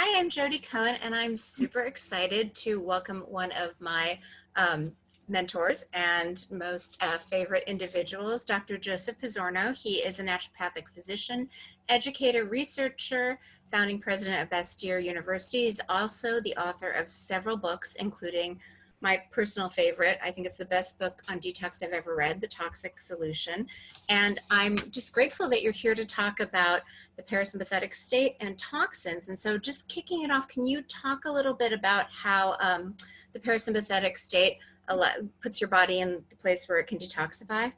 Hi, I'm Jody Cohen, and I'm super excited to welcome one of my mentors and most favorite individuals, Dr. Joseph Pizzorno. He is a naturopathic physician, educator, researcher, founding president of Bastyr University. He's also the author of several books, including my personal favorite. I think it's the best book on detox I've ever read, The Toxic Solution. And I'm just grateful that you're here to talk about the parasympathetic state and toxins. And so just kicking it off, can you talk a little bit about how the parasympathetic state puts your body in the place where it can detoxify?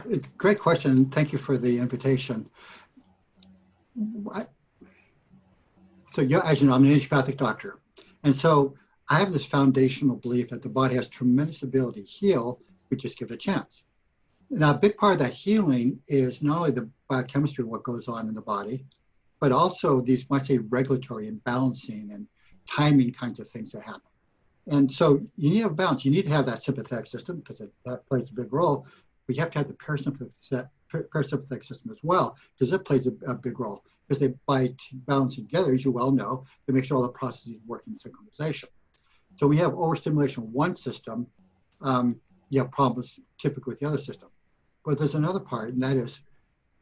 Yeah, great question. Thank you for the invitation. So yeah, as you know, I'm an naturopathic doctor. And so I have this foundational belief that the body has tremendous ability to heal. We just give it a chance. Now, a big part of that healing is not only the biochemistry of what goes on in the body, but also these, might say, regulatory and balancing and timing kinds of things that happen. And so you need a balance. You need to have that sympathetic system because that plays a big role. But you have to have the parasympathetic system as well because it plays a big role. Because by balancing together, as you well know, they make sure all the processes work in synchronization. So we have overstimulation of one system, you have problems typically with the other system. But there's another part, and that is,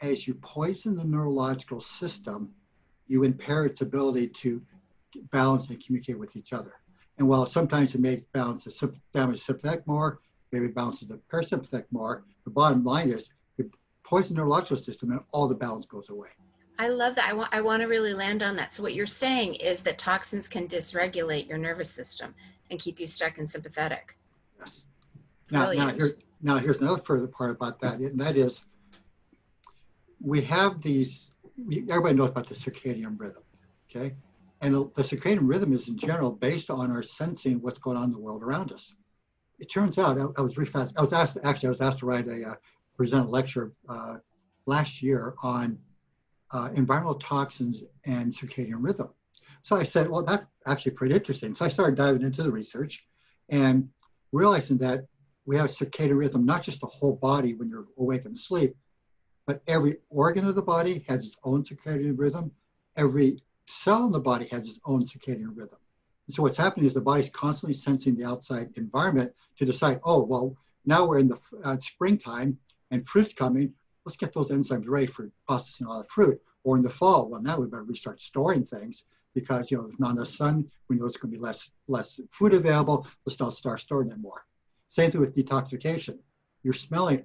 as you poison the neurological system, you impair its ability to balance and communicate with each other. And while sometimes it may damage the sympathetic more, maybe it balances the parasympathetic more, the bottom line is you poison the neurological system and all the balance goes away. I love that. I want to really land on that. So what you're saying is that toxins can dysregulate your nervous system and keep you stuck in sympathetic. Yes. Now here's another further part about that, and that is we have these, everybody knows about the circadian rhythm, okay? And the circadian rhythm is in general based on our sensing what's going on in the world around us. It turns out, I was asked to present a lecture last year on environmental toxins and circadian rhythm. So I said, well, that's actually pretty interesting. So I started diving into the research and realizing that we have circadian rhythm, not just the whole body when you're awake and asleep, but every organ of the body has its own circadian rhythm. Every cell in the body has its own circadian rhythm. And so what's happening is the body's constantly sensing the outside environment to decide, oh, well, now we're in the springtime and fruit's coming. Let's get those enzymes ready for processing all the fruit. Or in the fall, well, now we better restart storing things because, there's not enough sun. We know it's going to be less food available. Let's not start storing them more. Same thing with detoxification. You're smelling,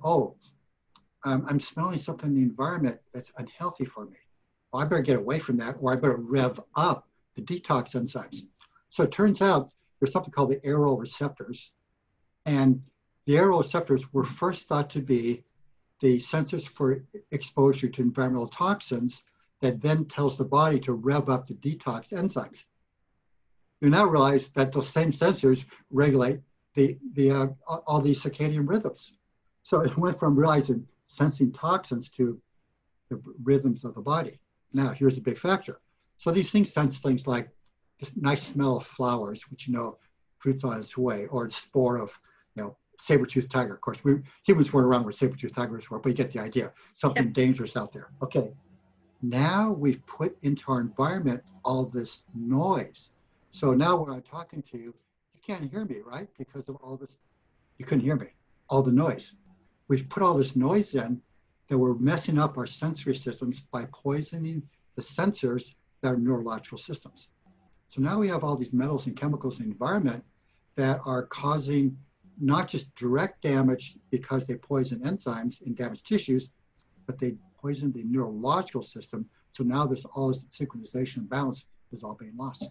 I'm smelling something in the environment that's unhealthy for me. Well, I better get away from that, or I better rev up the detox enzymes. So it turns out there's something called the aerol receptors. And the aerol receptors were first thought to be the sensors for exposure to environmental toxins that then tells the body to rev up the detox enzymes. You now realize that those same sensors regulate all these circadian rhythms. So it went from realizing sensing toxins to the rhythms of the body. Now, here's the big factor. So these things sense things like this nice smell of flowers, which fruit's on its way, or the spore of, saber-toothed tiger. Of course, humans weren't around where saber-toothed tigers were, but you get the idea. Something dangerous out there. Okay, now we've put into our environment all this noise. So now when I'm talking to you, you can't hear me, right? Because of all this, you couldn't hear me, all the noise. We've put all this noise in that we're messing up our sensory systems by poisoning the sensors that are neurological systems. So now we have all these metals and chemicals in the environment that are causing not just direct damage because they poison enzymes and damage tissues, but they poison the neurological system. So now all this synchronization and balance is all being lost.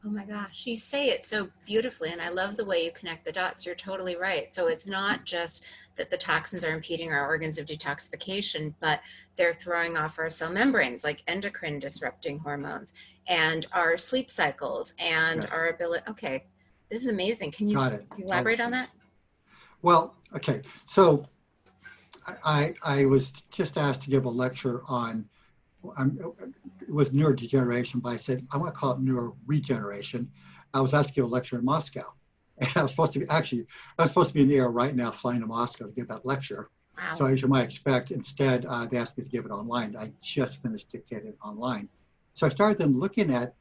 Oh my gosh, you say it so beautifully, and I love the way you connect the dots. You're totally right. So it's not just that the toxins are impeding our organs of detoxification, but they're throwing off our cell membranes, like endocrine disrupting hormones, and our sleep cycles, and our ability. Okay, this is amazing. Can you elaborate on that? Well, okay. So I was just asked to give a lecture on with neurodegeneration, but I said, I want to call it neuroregeneration. I was asked to give a lecture in Moscow. And I'm supposed to be in the air right now flying to Moscow to give that lecture. Wow. So as you might expect, instead, they asked me to give it online. I just finished dictating it online. So I started then looking at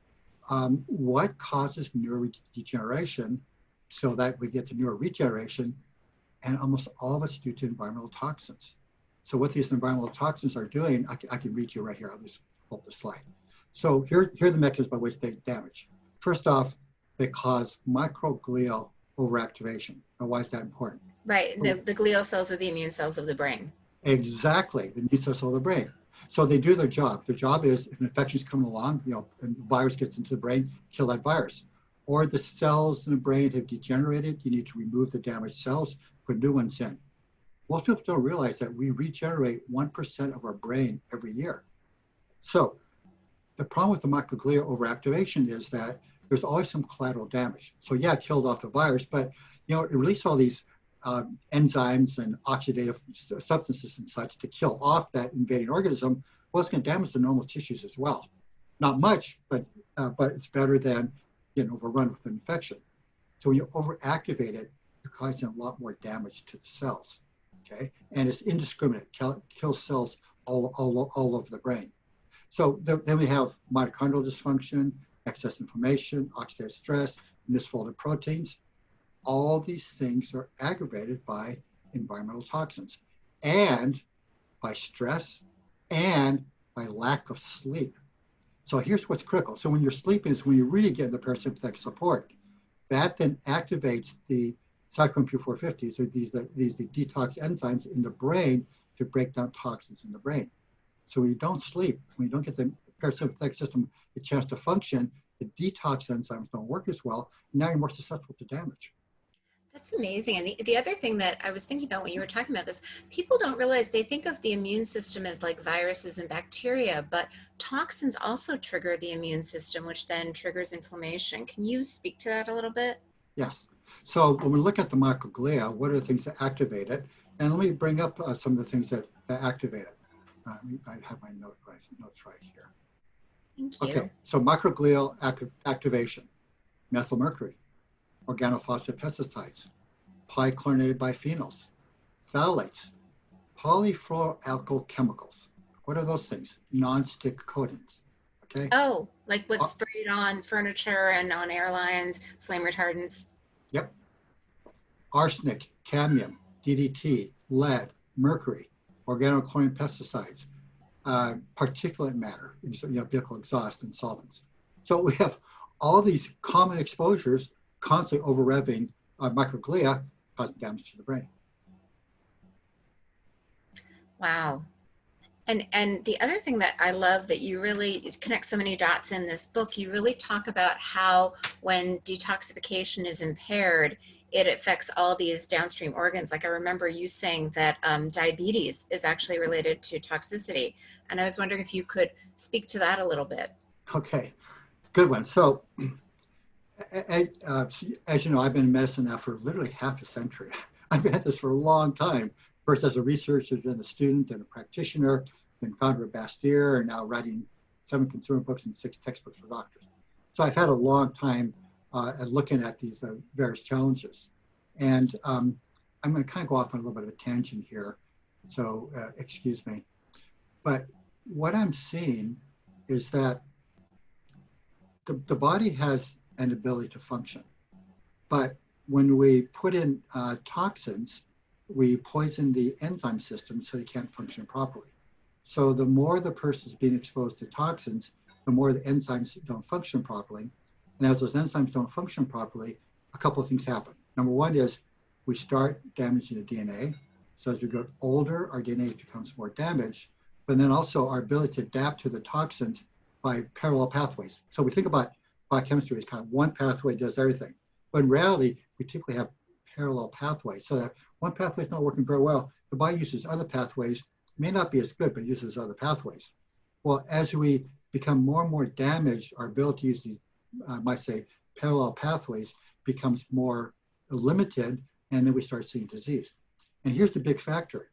what causes neurodegeneration so that we get to neuroregeneration, and almost all of it's due to environmental toxins. So what these environmental toxins are doing, I can read you right here. I'll just pull up the slide. So here are the mechanisms by which they damage. First off, they cause microglial overactivation. Now, why is that important? Right, the glial cells are the immune cells of the brain. Exactly, the immune cells of the brain. So they do their job. Their job is, if an infection is coming along, and a virus gets into the brain, kill that virus. Or the cells in the brain have degenerated, you need to remove the damaged cells, put new ones in. Most people don't realize that we regenerate 1% of our brain every year. So the problem with the microglia overactivation is that there's always some collateral damage. So yeah, it killed off the virus, but it released all these enzymes and oxidative substances and such to kill off that invading organism. Well, it's going to damage the normal tissues as well. Not much, but it's better than overrun with an infection. So when you overactivate it, you're causing a lot more damage to the cells. Okay, and it's indiscriminate. Kills cells all over the brain. So then we have mitochondrial dysfunction, excess inflammation, oxidative stress, misfolded proteins. All these things are aggravated by environmental toxins and by stress and by lack of sleep. So here's what's critical. So when you're sleeping is when you really get the parasympathetic support. That then activates the cytochrome P450, so these the detox enzymes in the brain to break down toxins in the brain. So when you don't sleep, when you don't get the parasympathetic system a chance to function, the detox enzymes don't work as well. And now you're more susceptible to damage. That's amazing. And the other thing that I was thinking about when you were talking about this, people don't realize, they think of the immune system as like viruses and bacteria, but toxins also trigger the immune system, which then triggers inflammation. Can you speak to that a little bit? Yes. So when we look at the microglia, what are the things that activate it? And let me bring up some of the things that activate it. I have my notes right here. Thank you. Okay, so microglial activation, methylmercury, organophosphate pesticides, polychlorinated biphenyls, phthalates, polyfluoroalkyl chemicals. What are those things? Non-stick coatings. Okay. Oh, like what's sprayed on furniture and on airlines, flame retardants. Yep. Arsenic, cadmium, DDT, lead, mercury, organochlorine pesticides, particulate matter, vehicle exhaust, and solvents. So we have all these common exposures constantly over-revving microglia, causing damage to the brain. Wow. And the other thing that I love that you really connect so many dots in this book, you really talk about how when detoxification is impaired, it affects all these downstream organs. Like I remember you saying that diabetes is actually related to toxicity. And I was wondering if you could speak to that a little bit. Okay, good one. So as you know, I've been in medicine now for literally half a century. I've been at this for a long time. First as a researcher, then a student and a practitioner, been founder of Bastyr, and now writing 7 consumer books and 6 textbooks for doctors. So I've had a long time looking at these various challenges. And I'm going to kind of go off on a little bit of a tangent here, so excuse me. But what I'm seeing is that the body has an ability to function. But when we put in toxins, we poison the enzyme system so they can't function properly. So the more the person's being exposed to toxins, the more the enzymes don't function properly. And as those enzymes don't function properly, a couple of things happen. Number one is we start damaging the DNA. So as we get older, our DNA becomes more damaged, but then also our ability to adapt to the toxins by parallel pathways. So we think about biochemistry as kind of one pathway does everything. But in reality, we typically have parallel pathways. So that one pathway is not working very well, the body uses other pathways, may not be as good, but uses other pathways. Well, as we become more and more damaged, our ability to use these, I might say, parallel pathways becomes more limited, and then we start seeing disease. And here's the big factor.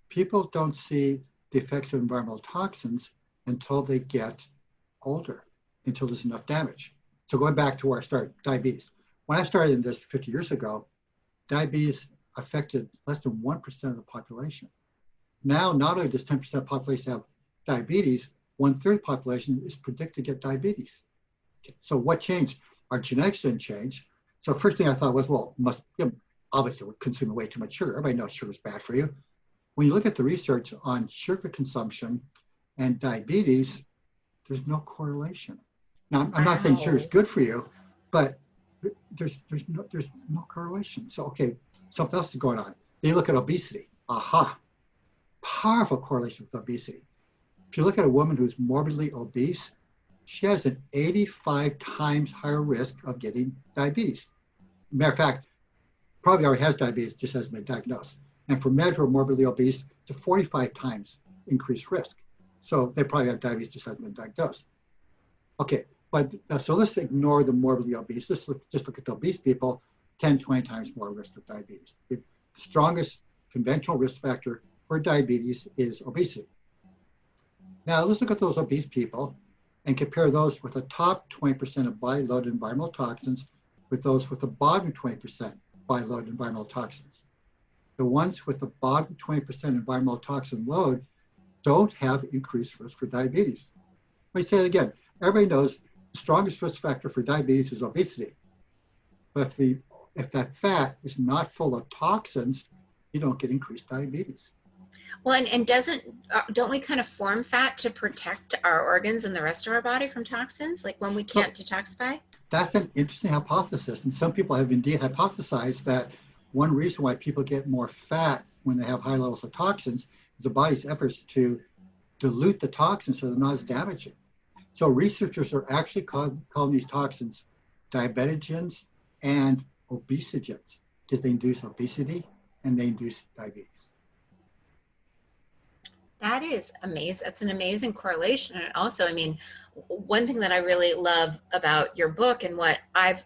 People don't see the effects of environmental toxins until they get older, until there's enough damage. So going back to where I started, diabetes. When I started in this 50 years ago, diabetes affected less than 1% of the population. Now, not only does 10% of the population have diabetes, 1/3 population is predicted to get diabetes. Okay. So what changed? Our genetics didn't change. So first thing I thought was, well, obviously we're consuming way too much sugar. Everybody knows sugar is bad for you. When you look at the research on sugar consumption and diabetes, there's no correlation. Now, I'm not saying sugar is good for you, but there's no correlation. So, okay, something else is going on. Then you look at obesity. Aha, powerful correlation with obesity. If you look at a woman who's morbidly obese, she has an 85 times higher risk of getting diabetes. Matter of fact, probably already has diabetes, just hasn't been diagnosed. And for men who are morbidly obese, it's a 45 times increased risk. So they probably have diabetes, just hasn't been diagnosed. Okay, but so let's ignore the morbidly obese. Let's just look at the obese people, 10, 20 times more risk of diabetes. The strongest conventional risk factor for diabetes is obesity. Now let's look at those obese people and compare those with the top 20% of body load environmental toxins with those with the bottom 20% body load environmental toxins. The ones with the bottom 20% environmental toxin load don't have increased risk for diabetes. Let me say it again. Everybody knows the strongest risk factor for diabetes is obesity. But if that fat is not full of toxins, you don't get increased diabetes. Well, and don't we kind of form fat to protect our organs and the rest of our body from toxins, like when we can't detoxify? That's an interesting hypothesis. And some people have indeed hypothesized that one reason why people get more fat when they have high levels of toxins is the body's efforts to dilute the toxins so they're not as damaging. So researchers are actually calling these toxins diabetogens and obesogens because they induce obesity and they induce diabetes. That is amazing. That's an amazing correlation. And also, I mean, one thing that I really love about your book and what I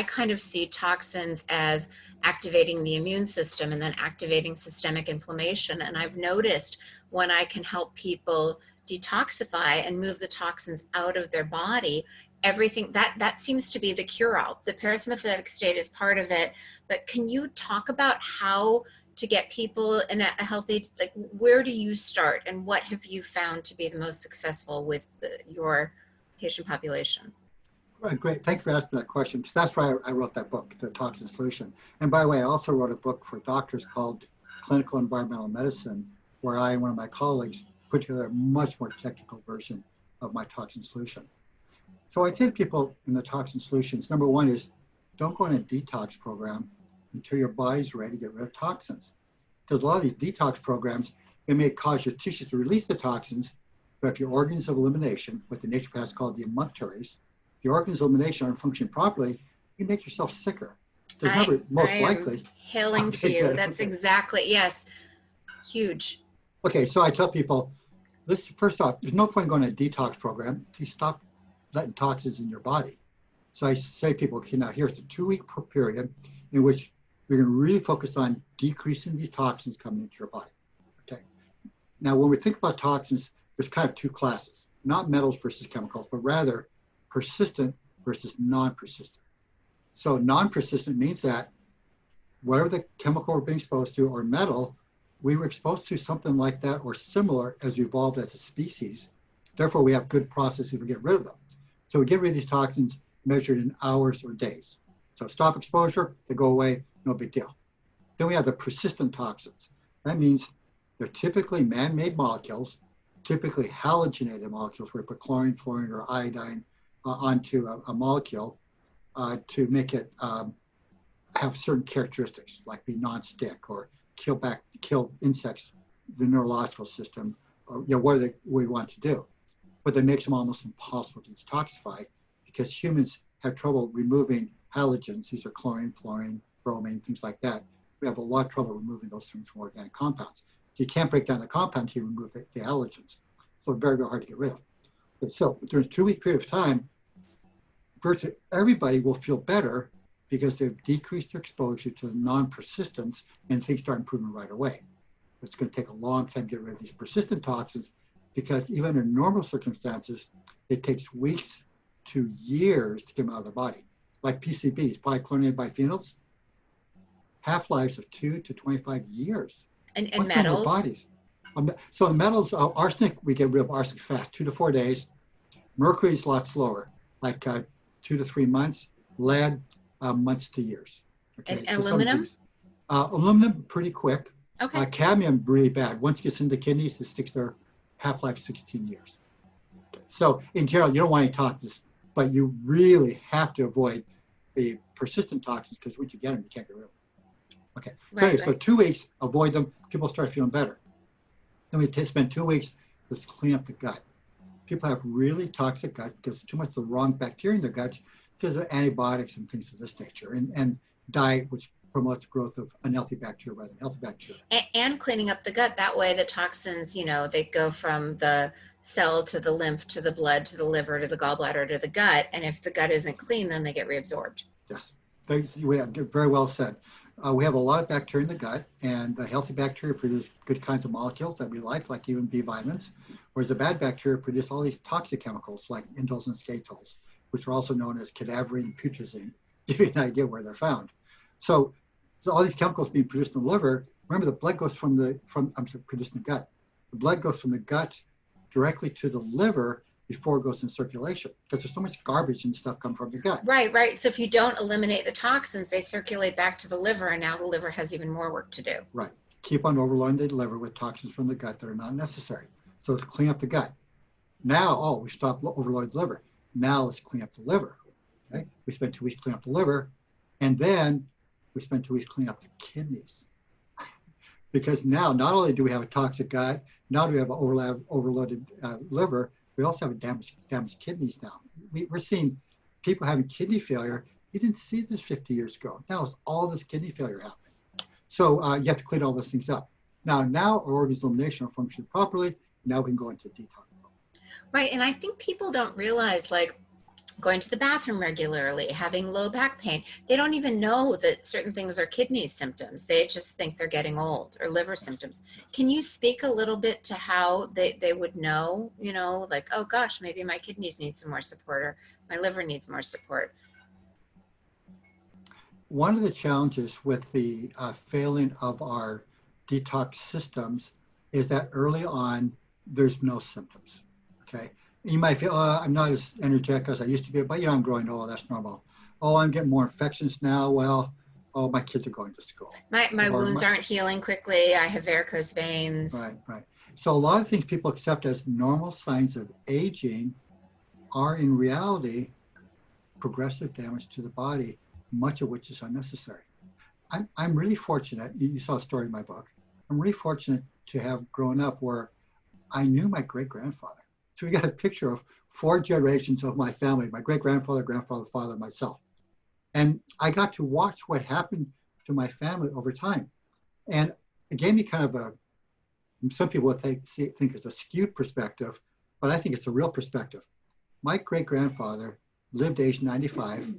kind of see toxins as activating the immune system and then activating systemic inflammation. And I've noticed when I can help people detoxify and move the toxins out of their body, everything that seems to be the cure-all. The parasympathetic state is part of it. But can you talk about how to get people in a healthy, like, where do you start and what have you found to be the most successful with your patient population? Right, great. Thanks for asking that question, because that's why I wrote that book, The Toxin Solution. And by the way, I also wrote a book for doctors called Clinical Environmental Medicine, where I and one of my colleagues put together a much more technical version of my toxin solution. So I tell people in the toxin solutions, number one is don't go on a detox program until your body's ready to get rid of toxins. Because a lot of these detox programs, it may cause your tissues to release the toxins, but if your organs of elimination, what the naturopaths call the emunctories, if your organs of elimination aren't functioning properly, you make yourself sicker. Most likely. Hailing to you. That's exactly, yes, huge. Okay, so I tell people, first off, there's no point going on a detox program to stop letting toxins in your body. So I say to people, okay, now here's the 2-week period in which we're going to really focus on decreasing these toxins coming into your body. Okay. Now, when we think about toxins, there's kind of two classes, not metals versus chemicals, but rather persistent versus non-persistent. So non-persistent means that whatever the chemical we're being exposed to or metal, we were exposed to something like that or similar as we evolved as a species. Therefore, we have good processes to get rid of them. So we get rid of these toxins measured in hours or days. So stop exposure, they go away, no big deal. Then we have the persistent toxins. That means they're typically man-made molecules, typically halogenated molecules where we put chlorine, fluorine, or iodine onto a molecule to make it have certain characteristics, like be non-stick or kill insects, the neurological system, or what we want to do. But that makes them almost impossible to detoxify because humans have trouble removing halogens. These are chlorine, fluorine, bromine, things like that. We have a lot of trouble removing those things from organic compounds. You can't break down the compound, you remove the halogens. So very, very hard to get rid of. But so during a 2-week period of time, virtually everybody will feel better because they've decreased their exposure to the non-persistence and things start improving right away. It's going to take a long time to get rid of these persistent toxins because even in normal circumstances, it takes weeks to years to get them out of the body. Like PCBs, polychlorinated biphenyls, half-lives of 2 to 25 years. And metals? So the metals, arsenic, we get rid of arsenic fast, 2 to 4 days. Mercury is a lot slower, like 2 to 3 months. Lead, months to years. Okay. And so aluminum? Aluminum, pretty quick. Okay. Cadmium, really bad. Once it gets into kidneys, it sticks their half-life 16 years. So in general, you don't want any toxins, but you really have to avoid the persistent toxins because once you get them, you can't get rid of them. Okay. So 2 weeks, avoid them. People start feeling better. Then we spend 2 weeks, let's clean up the gut. People have really toxic guts because too much of the wrong bacteria in their guts because of antibiotics and things of this nature, and diet, which promotes growth of unhealthy bacteria rather than healthy bacteria. And cleaning up the gut. That way the toxins, they go from the cell to the lymph to the blood to the liver to the gallbladder to the gut. And if the gut isn't clean, then they get reabsorbed. Yes, very well said. We have a lot of bacteria in the gut, and the healthy bacteria produce good kinds of molecules that we like even B vitamins, whereas the bad bacteria produce all these toxic chemicals like indoles and scatols, which are also known as cadaverine and putrescine, to give you an idea where they're found. So all these chemicals being produced in the liver, remember the blood goes produced in the gut. The blood goes from the gut directly to the liver before it goes in circulation because there's so much garbage and stuff come from the gut. Right. So if you don't eliminate the toxins, they circulate back to the liver, and now the liver has even more work to do. Right. Keep on overloading the liver with toxins from the gut that are not necessary. So let's clean up the gut. Now, we stopped overloading the liver. Now let's clean up the liver. Okay. We spend 2 weeks cleaning up the liver, and then we spend 2 weeks cleaning up the kidneys. Because now, not only do we have a toxic gut, now do we have an overloaded liver, we also have damaged kidneys now. We're seeing people having kidney failure. You didn't see this 50 years ago. Now it's all this kidney failure happening. So you have to clean all those things up. Now our organs elimination are functioning properly. Now we can go into detox. Right, and I think people don't realize, like, going to the bathroom regularly, having low back pain, they don't even know that certain things are kidney symptoms. They just think they're getting old, or liver symptoms. Can you speak a little bit to how they would know, like, oh gosh, maybe my kidneys need some more support, or my liver needs more support? One of the challenges with the failing of our detox systems is that early on, there's no symptoms, okay? You might feel, I'm not as energetic as I used to be, but I'm growing old, that's normal. I'm getting more infections now. Well, my kids are going to school. My wounds aren't healing quickly. I have varicose veins. Right. So a lot of things people accept as normal signs of aging are in reality progressive damage to the body, much of which is unnecessary. I'm really fortunate, you saw a story in my book, I'm really fortunate to have grown up where I knew my great-grandfather. So we got a picture of 4 generations of my family, my great-grandfather, grandfather, father, myself. And I got to watch what happened to my family over time. And it gave me kind of some people would think it's a skewed perspective, but I think it's a real perspective. My great-grandfather lived age 95,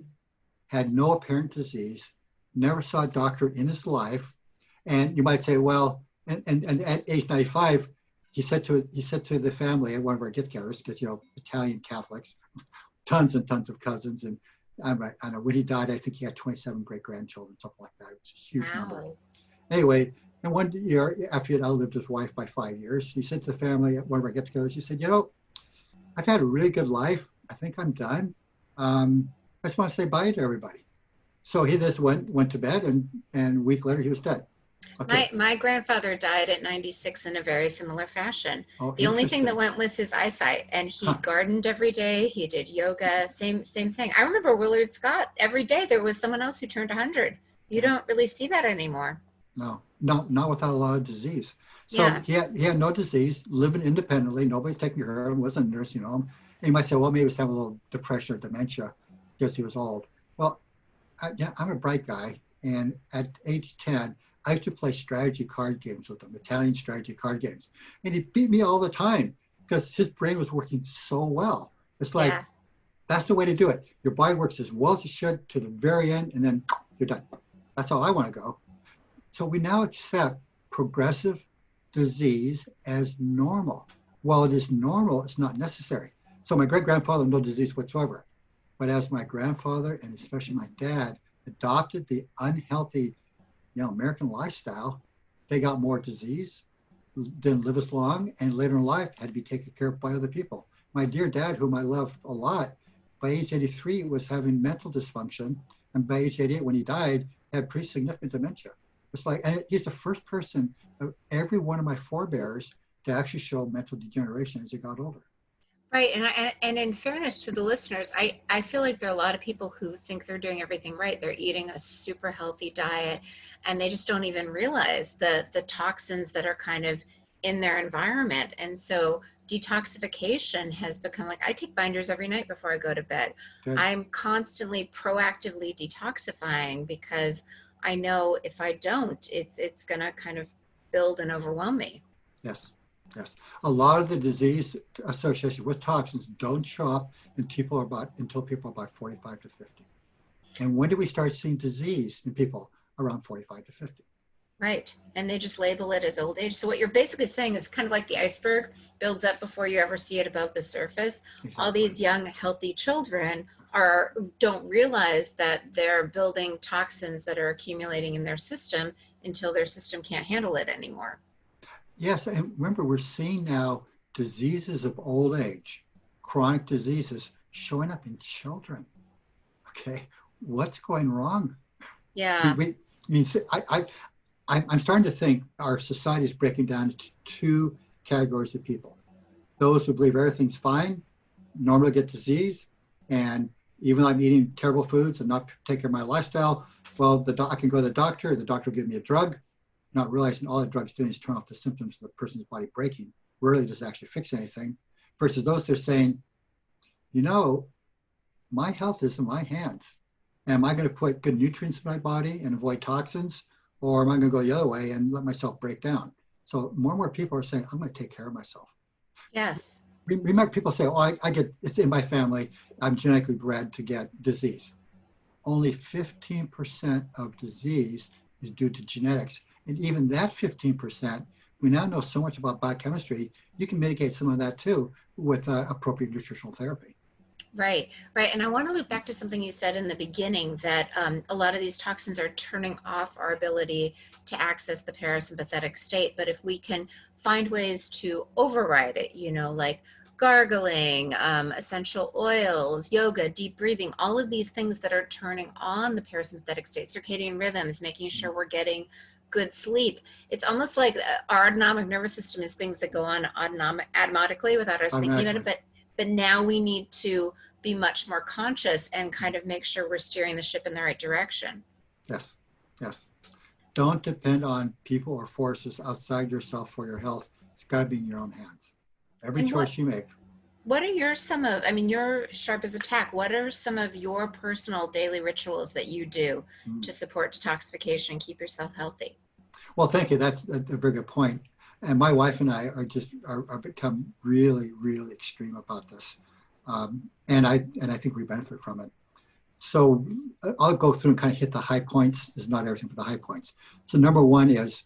had no apparent disease, never saw a doctor in his life. And you might say, well, and at age 95, he said to the family at one of our get-togethers, because Italian Catholics, tons and tons of cousins, and I know when he died, I think he had 27 great-grandchildren, something like that. It was a huge number. Anyway, and one year after he had outlived his wife by 5 years, he said to the family at one of our get-togethers, he said, I've had a really good life. I think I'm done. I just want to say bye to everybody. So he just went to bed, and a week later he was dead. Okay. My grandfather died at 96 in a very similar fashion. The only thing that went was his eyesight, and he gardened every day. He did yoga, same thing. I remember Willard Scott, every day there was someone else who turned 100. You don't really see that anymore. No, not without a lot of disease. So he had no disease, living independently. Nobody's taking care of him, wasn't a nursing home. And you might say, well, maybe he was having a little depression or dementia because he was old. Well, I'm a bright guy, and at age 10, I used to play strategy card games with him, Italian strategy card games. And he beat me all the time because his brain was working so well. It's like, that's the way to do it. Your body works as well as it should to the very end, and then you're done. That's how I want to go. So we now accept progressive disease as normal. While it is normal, it's not necessary. So my great-grandfather, no disease whatsoever. But as my grandfather, and especially my dad, adopted the unhealthy American lifestyle, they got more disease, didn't live as long, and later in life had to be taken care of by other people. My dear dad, whom I love a lot, by age 83 was having mental dysfunction, and by age 88, when he died, had pretty significant dementia. It's like, and he's the first person of every one of my forebears to actually show mental degeneration as he got older. Right. And in fairness to the listeners, I feel like there are a lot of people who think they're doing everything right. They're eating a super healthy diet, and they just don't even realize the toxins that are kind of in their environment. And so detoxification has become like, I take binders every night before I go to bed. Good. I'm constantly proactively detoxifying because I know if I don't, it's going to kind of build and overwhelm me. Yes. Yes. A lot of the disease associated with toxins don't show up until people are about 45 to 50. And when do we start seeing disease in people? Around 45 to 50. Right. And they just label it as old age. So what you're basically saying is kind of like the iceberg builds up before you ever see it above the surface. Exactly. All these young, healthy children don't realize that they're building toxins that are accumulating in their system until their system can't handle it anymore. Yes, and remember, we're seeing now diseases of old age, chronic diseases showing up in children. Okay, what's going wrong? Yeah. I'm starting to think our society is breaking down into two categories of people. Those who believe everything's fine, normally get disease, and even though I'm eating terrible foods and not taking care of my lifestyle, well, I can go to the doctor will give me a drug, not realizing all the drug's doing is turn off the symptoms of the person's body breaking, rarely does actually fix anything, versus those that are saying, my health is in my hands. Am I going to put good nutrients in my body and avoid toxins, or am I going to go the other way and let myself break down? So more and more people are saying, I'm going to take care of myself. Yes. Remember, people say, it's in my family, I'm genetically bred to get disease. Only 15% of disease is due to genetics. And even that 15%, we now know so much about biochemistry, you can mitigate some of that too with appropriate nutritional therapy. Right. And I want to loop back to something you said in the beginning, that a lot of these toxins are turning off our ability to access the parasympathetic state. But if we can find ways to override it, like gargling, essential oils, yoga, deep breathing, all of these things that are turning on the parasympathetic state, circadian rhythms, making sure we're getting good sleep. It's almost like our autonomic nervous system is things that go on automatically without us thinking about it. But now we need to be much more conscious and kind of make sure we're steering the ship in the right direction. Yes. Don't depend on people or forces outside yourself for your health. It's got to be in your own hands. Every choice you make. What are you're sharp as a tack. What are some of your personal daily rituals that you do to support detoxification and keep yourself healthy? Well, thank you. That's a very good point. And my wife and I are become really, really extreme about this. And I think we benefit from it. So I'll go through and kind of hit the high points. It's not everything, but the high points. So number one is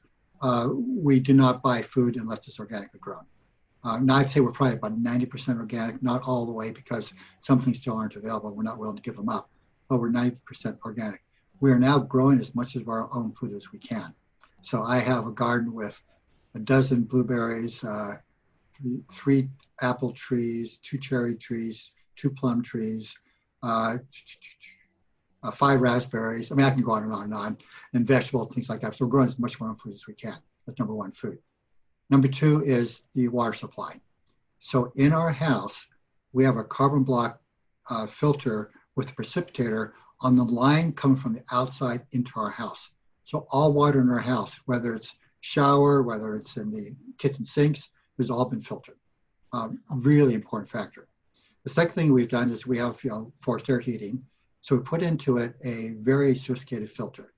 we do not buy food unless it's organically grown. Now I'd say we're probably about 90% organic, not all the way, because some things still aren't available. We're not willing to give them up, but we're 90% organic. We are now growing as much of our own food as we can. So I have a garden with a dozen blueberries, 3 apple trees, 2 cherry trees, 2 plum trees, 5 raspberries. I mean, I can go on and on, and vegetables, things like that. So we're growing as much of our own food as we can. That's number one, food. Number two is the water supply. So in our house, we have a carbon block filter with a precipitator on the line coming from the outside into our house. So all water in our house, whether it's shower, whether it's in the kitchen sinks, has all been filtered. Really important factor. The second thing we've done is we have forced air heating. So we put into it a very sophisticated filter.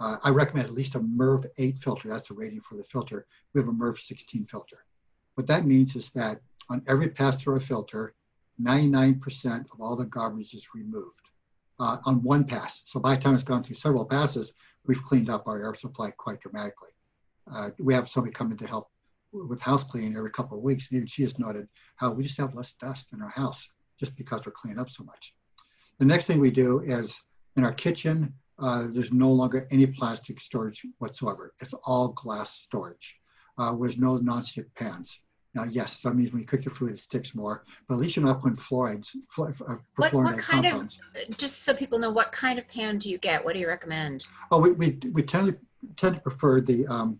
I recommend at least a MERV 8 filter. That's the rating for the filter. We have a MERV 16 filter. What that means is that on every pass through our filter, 99% of all the garbage is removed on one pass. So by the time it's gone through several passes, we've cleaned up our air supply quite dramatically. We have somebody come in to help with house cleaning every couple of weeks. And even she has noted how we just have less dust in our house just because we're cleaning up so much. The next thing we do is in our kitchen, there's no longer any plastic storage whatsoever. It's all glass storage. was no nonstick pans. Now, yes, that means when you cook your food, it sticks more, but at least you're not putting fluorides, What kind compounds. of, just so people know, what kind of pan do you get? What do you recommend? Oh, we tend to prefer the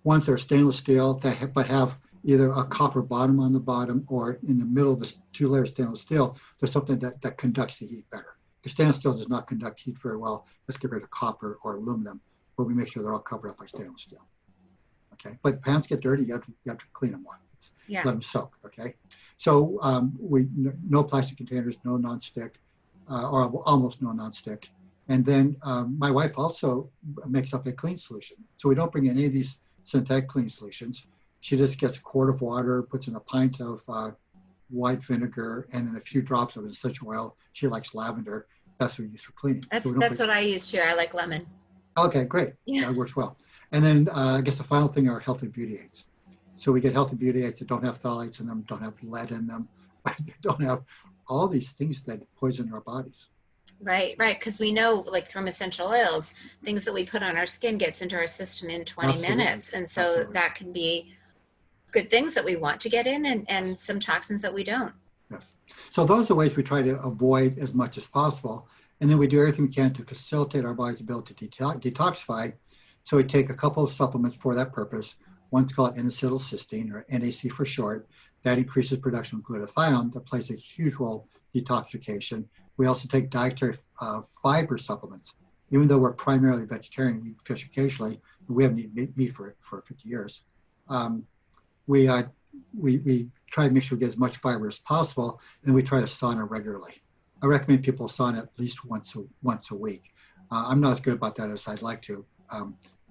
ones that are stainless steel but have either a copper bottom on the bottom or in the middle of the 2 layers stainless steel. There's something that conducts the heat better. The stainless steel does not conduct heat very well. Let's get rid of copper or aluminum, but we make sure they're all covered up by stainless steel. Okay, but pans get dirty. You have to clean them more. Let them soak. Okay, so no plastic containers, no nonstick, or almost no nonstick. And then my wife also makes up a clean solution. So we don't bring any of these synthetic clean solutions. She just gets a quart of water, puts in a pint of white vinegar, and then a few drops of essential oil. She likes lavender. That's what we use for cleaning. That's what I use too. I like lemon. Okay, great. Yeah. That works well. And then I guess the final thing are healthy beauty aids. So we get healthy beauty aids that don't have phthalates in them, don't have lead in them, don't have all these things that poison our bodies. Right. Because we know, like from essential oils, things that we put on our skin gets into our system in 20 minutes. And so that can be good things that we want to get in and some toxins that we don't. Yes. So those are the ways we try to avoid as much as possible. And then we do everything we can to facilitate our body's ability to detoxify. So we take a couple of supplements for that purpose. One's called N-acetylcysteine, or NAC for short. That increases production of glutathione. That plays a huge role in detoxification. We also take dietary fiber supplements. Even though we're primarily vegetarian, we eat fish occasionally, we haven't eaten meat for 50 years. We try to make sure we get as much fiber as possible, and we try to sauna regularly. I recommend people sauna at least once a week. I'm not as good about that as I'd like to.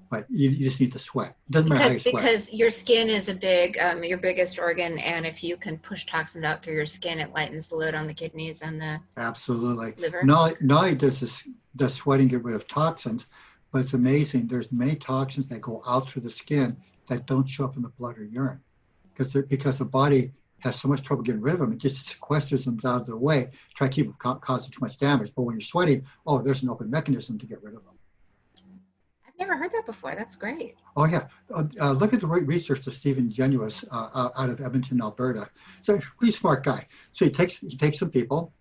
But you just need to sweat. It doesn't matter how you sweat. Because your skin is your biggest organ, and if you can push toxins out through your skin, it lightens the load on the kidneys and the liver. Not only does sweating get rid of toxins, but it's amazing. There's many toxins that go out through the skin that don't show up in the blood or urine because the body has so much trouble getting rid of them. It just sequesters them out of the way, try to keep them causing too much damage. But when you're sweating, there's an open mechanism to get rid of them. Never heard that before. That's great. Oh yeah, look at the research to Stephen Genuis out of Edmonton, Alberta. So he's a pretty smart guy. So he takes some people,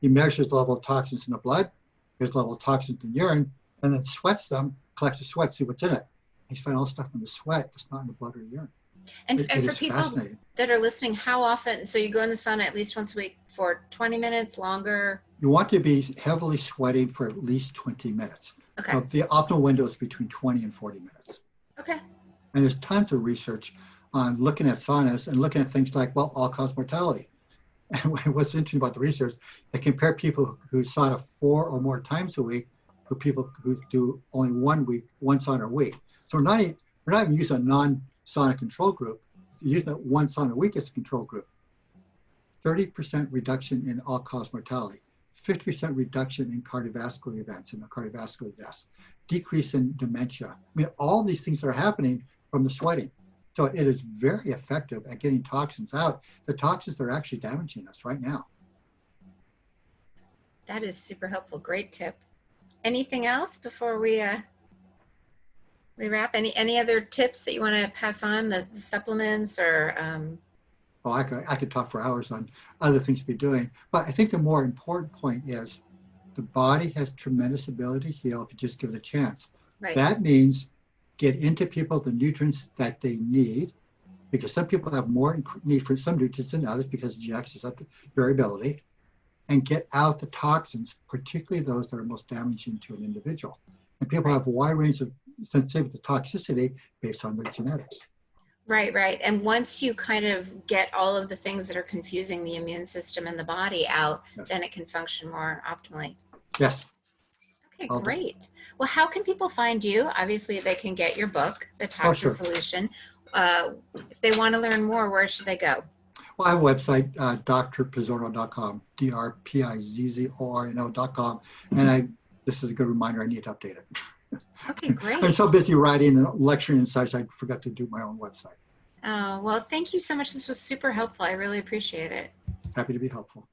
he measures the level of toxins in the blood, measures the level of toxins in the urine, and then sweats them, collects the sweat, see what's in it. He's finding all stuff in the sweat that's not in the blood or urine. And for people that are listening, how often? So you go in the sauna at least once a week for 20 minutes, longer? You want to be heavily sweating for at least 20 minutes. Okay. So the optimal window is between 20 and 40 minutes. Okay. And there's tons of research on looking at saunas and looking at things like, all-cause mortality. And what's interesting about the research, they compare people who sauna 4 or more times a week with people who do only one sauna a week. So we're not even using a non-sauna control group. We're using one sauna a week as a control group. 30% reduction in all-cause mortality. 50% reduction in cardiovascular events and cardiovascular deaths, decrease in dementia. I mean, all these things that are happening from the sweating. So it is very effective at getting toxins out. The toxins are actually damaging us right now. That is super helpful. Great tip. Anything else before we wrap? Any other tips that you want to pass on, the supplements or? I could talk for hours on other things to be doing, but I think the more important point is the body has tremendous ability to heal if you just give it a chance. Right. That means get into people the nutrients that they need, because some people have more need for some nutrients than others because of genetics is up to variability, and get out the toxins, particularly those that are most damaging to an individual. And people have a wide range of sensitivity to toxicity based on their genetics. Right. And once you kind of get all of the things that are confusing the immune system and the body out, Yes. then it can function more optimally. Yes. Okay, great. Well, how can people find you? Obviously, they can get your book, The Toxin Solution. If they want to learn more, where should they go? Well, I have a website, drpizzorno.com, drpizzorno.com. And this is a good reminder, I need to update it. Okay, great. I'm so busy writing and lecturing and such, I forgot to do my own website. Oh, well, thank you so much. This was super helpful. I really appreciate it. Happy to be helpful.